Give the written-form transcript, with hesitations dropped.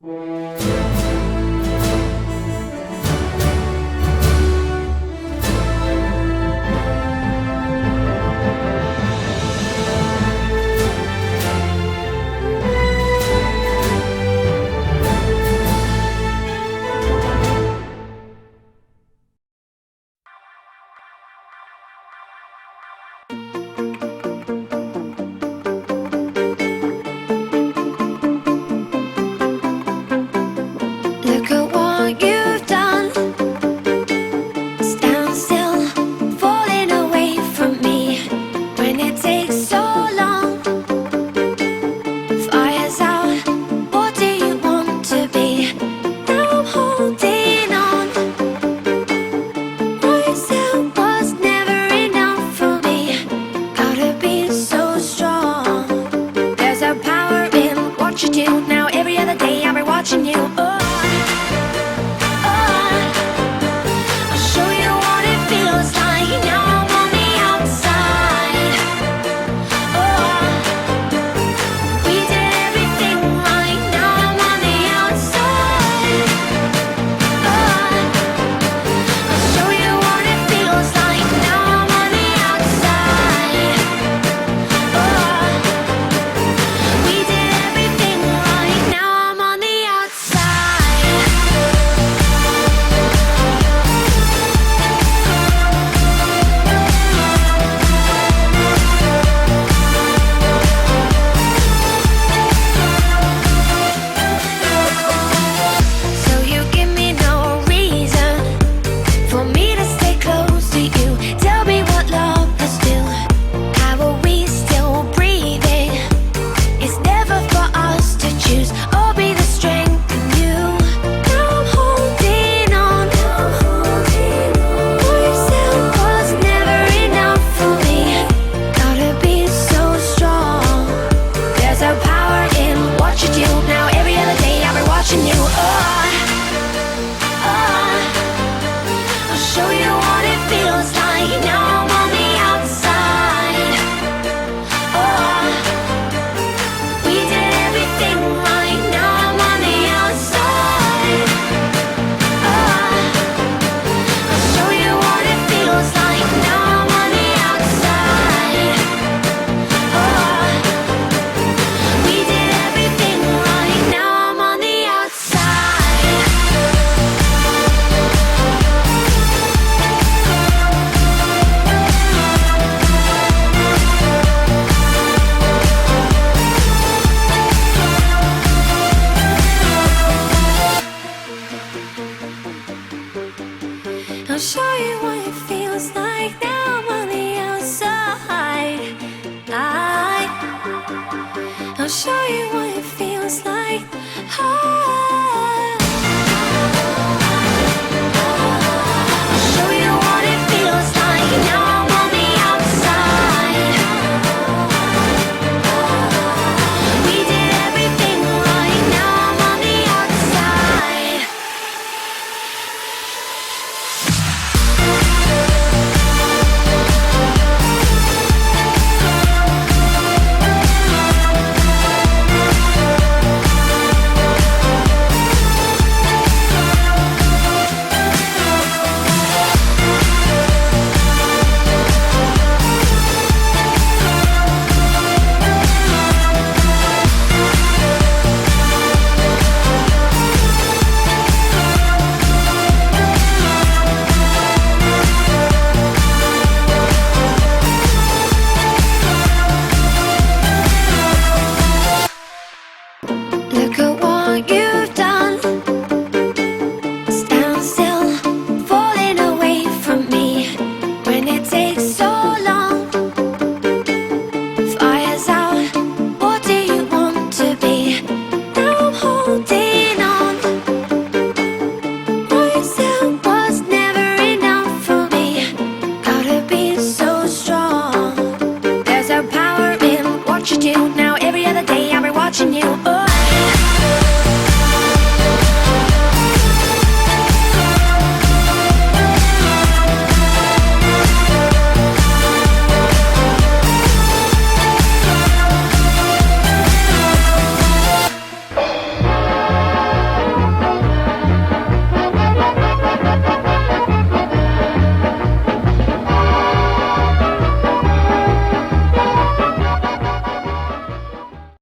Look at what you've done. Stand still, falling away from me. When it takes so long, fire's out. What do you want to be? Now I'm holding on. Myself was never enough for me. Gotta be so strong. There's a power in what you do. Now every other day I'll be watching you.